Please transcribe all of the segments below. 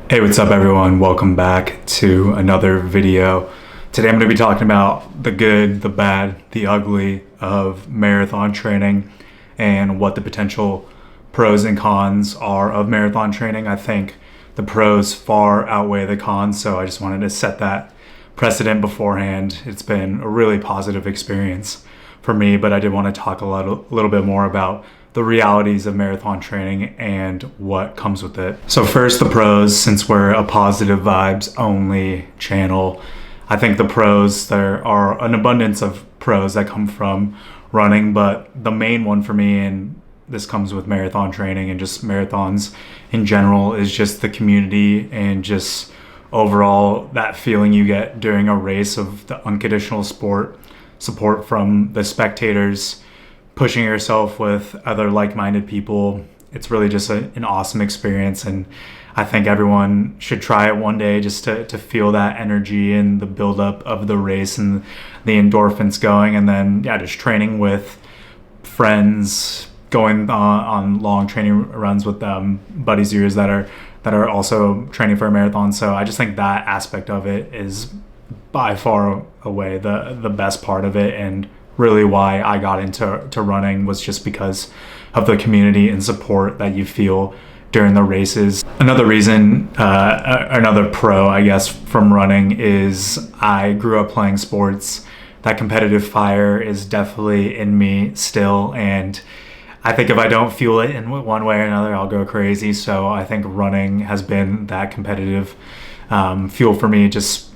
Hey, what's up everyone? Welcome back to another video. Today I'm going to be talking about the good, the bad, the ugly of marathon training and what the potential pros and cons are of marathon training. I think the pros far outweigh the cons, so I just wanted to set that precedent beforehand. It's been a really positive experience for me, but I did want to talk a little bit more about the realities of marathon training and what comes with it. So first, the pros, since we're a positive vibes only channel. I think the pros, there are an abundance of pros that come from running, but the main one for me, and this comes with marathon training and just marathons in general, is just the community and just overall that feeling you get during a race of the unconditional support from the spectators, pushing yourself with other like-minded people. It's really just an awesome experience, and I think everyone should try it one day just to feel that energy and the buildup of the race and the endorphins going, and then just training with friends, going on long training runs with buddies of yours that are also training for a marathon. So I just think that aspect of it is by far away the best part of it, and really why I got into running was just because of the community and support that you feel during the races. Another reason, another pro, I guess, from running is I grew up playing sports. That competitive fire is definitely in me still, and I think if I don't fuel it in one way or another, I'll go crazy. So I think running has been that competitive fuel for me. Just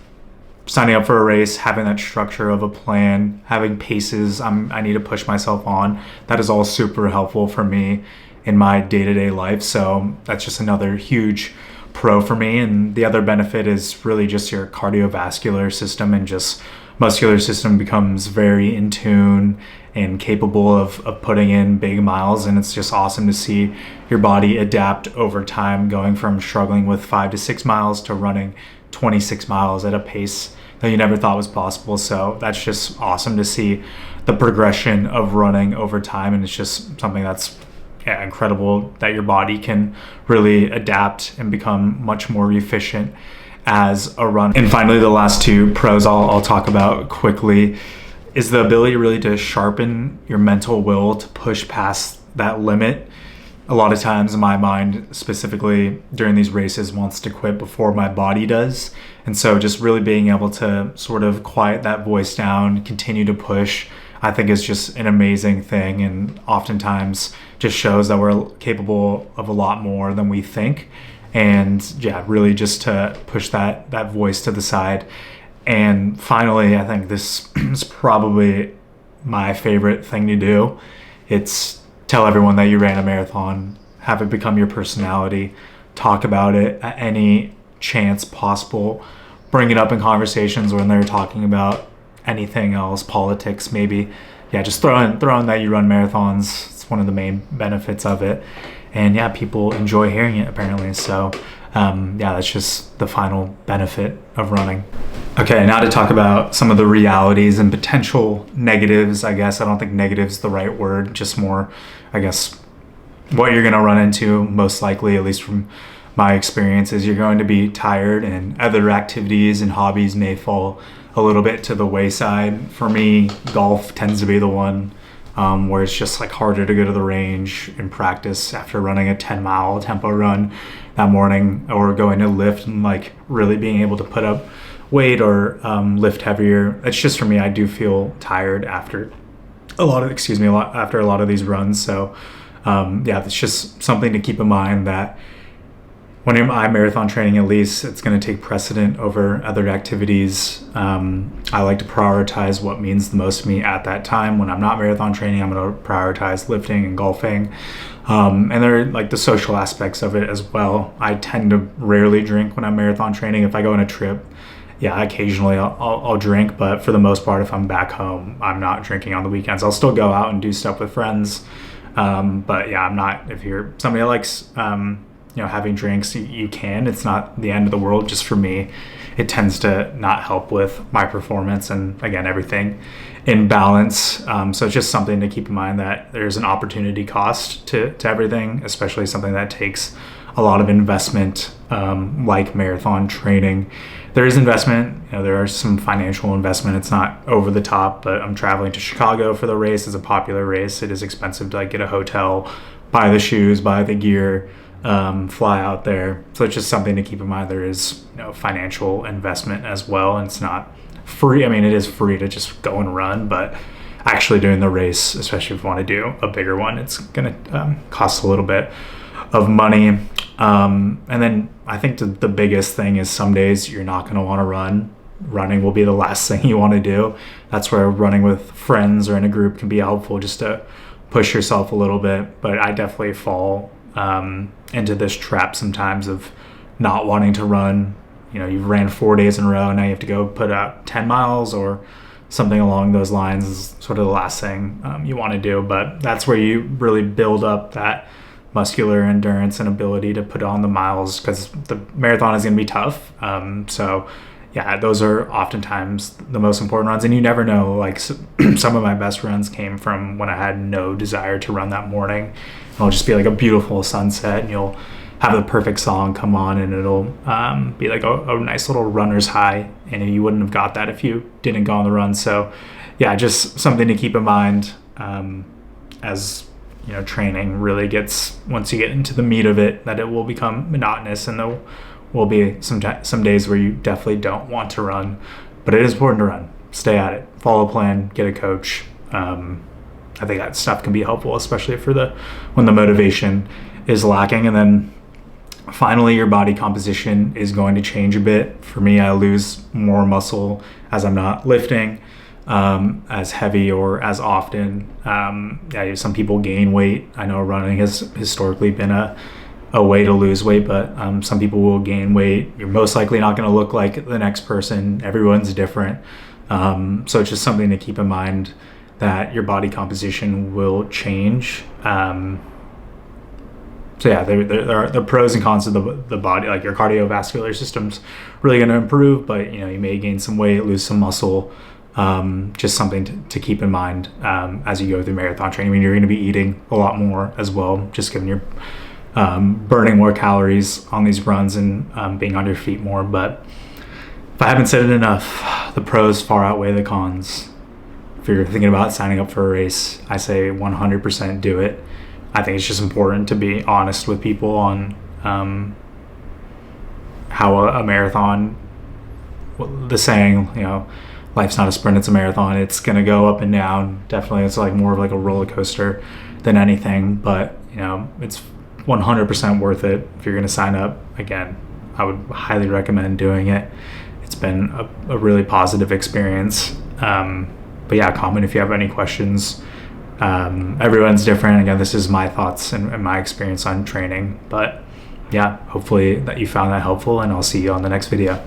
signing up for a race, having that structure of a plan, having paces I need to push myself on, that is all super helpful for me in my day-to-day life. So that's just another huge pro for me. And the other benefit is really just your cardiovascular system and just muscular system becomes very in tune and capable of putting in big miles. And it's just awesome to see your body adapt over time, going from struggling with 5 to 6 miles to running 26 miles at a pace that you never thought was possible. So that's just awesome to see the progression of running over time. And it's just something that's incredible that your body can really adapt and become much more efficient as a runner. And finally, the last two pros I'll talk about quickly is the ability really to sharpen your mental will to push past that limit. A lot of times my mind, specifically during these races, wants to quit before my body does. And so just really being able to sort of quiet that voice down, continue to push, I think is just an amazing thing, and oftentimes just shows that we're capable of a lot more than we think. And really just to push that voice to the side. And finally, I think this is probably my favorite thing to do. It's tell everyone that you ran a marathon, have it become your personality, talk about it at any chance possible, bring it up in conversations when they're talking about anything else, politics maybe. Just throw in that you run marathons. It's one of the main benefits of it. And people enjoy hearing it apparently. So that's just the final benefit of running. Okay, now to talk about some of the realities and potential negatives, I guess. I don't think negative's the right word, just more, I guess, what you're gonna run into most likely, at least from my experience, is you're going to be tired and other activities and hobbies may fall a little bit to the wayside. For me, golf tends to be the one where it's just like harder to go to the range and practice after running a 10-mile tempo run that morning, or going to lift and like really being able to put up weight or lift heavier. It's just, for me, I do feel tired after a lot of these runs. So it's just something to keep in mind that when I'm marathon training, at least, it's going to take precedent over other activities. I like to prioritize what means the most to me at that time. When I'm not marathon training, I'm going to prioritize lifting and golfing. And there are like the social aspects of it as well. I tend to rarely drink when I'm marathon training. If I go on a trip, occasionally I'll drink, but for the most part, if I'm back home, I'm not drinking on the weekends. I'll still go out and do stuff with friends. I'm not, if you're somebody that likes, having drinks, you can. It's not the end of the world. Just for me, it tends to not help with my performance and, again, everything in balance. So it's just something to keep in mind, that there's an opportunity cost to everything, especially something that takes a lot of investment, like marathon training. There is investment, there are some financial investment. It's not over the top, but I'm traveling to Chicago for the race. It's a popular race. It is expensive to like get a hotel, buy the shoes, buy the gear, fly out there. So it's just something to keep in mind. There is, financial investment as well, and it's not free. I mean, it is free to just go and run, but actually doing the race, especially if you want to do a bigger one, it's going to cost a little bit of money. And then I think the biggest thing is some days you're not going to want to run. Running will be the last thing you want to do. That's where running with friends or in a group can be helpful, just to push yourself a little bit. But I definitely fall into this trap sometimes of not wanting to run. You've ran 4 days in a row, now you have to go put out 10 miles or something along those lines is sort of the last thing you want to do. But that's where you really build up that muscular endurance and ability to put on the miles, because the marathon is going to be tough. So yeah, those are oftentimes the most important runs. And you never know, like some of my best runs came from when I had no desire to run that morning. It'll just be like a beautiful sunset, and you'll have the perfect song come on, and it'll be like a nice little runner's high, and you wouldn't have got that if you didn't go on the run. So yeah, just something to keep in mind as training really gets, once you get into the meat of it, that it will become monotonous, and there will be some days where you definitely don't want to run. But it is important to run. Stay at it, follow a plan, get a coach. I think that stuff can be helpful, especially when the motivation is lacking. And then finally, your body composition is going to change a bit. For me, I lose more muscle as I'm not lifting as heavy or as often. Some people gain weight. I know running has historically been a way to lose weight, but some people will gain weight. You're most likely not going to look like the next person. Everyone's different. So it's just something to keep in mind, that your body composition will change. So yeah, there are the pros and cons of the body. Like your cardiovascular system's really going to improve, but you may gain some weight, lose some muscle. Just something to keep in mind as you go through marathon training. I mean, you're going to be eating a lot more as well, just given you're burning more calories on these runs and being on your feet more. But if I haven't said it enough, the pros far outweigh the cons. If you're thinking about signing up for a race, I say 100% do it. I think it's just important to be honest with people on how a marathon, the saying, life's not a sprint, it's a marathon. It's going to go up and down. Definitely, it's like more of like a roller coaster than anything. But, it's 100% worth it if you're going to sign up. Again, I would highly recommend doing it. It's been a really positive experience. But yeah, comment if you have any questions. Everyone's different. Again, this is my thoughts and my experience on training. But yeah, hopefully that you found that helpful, and I'll see you on the next video.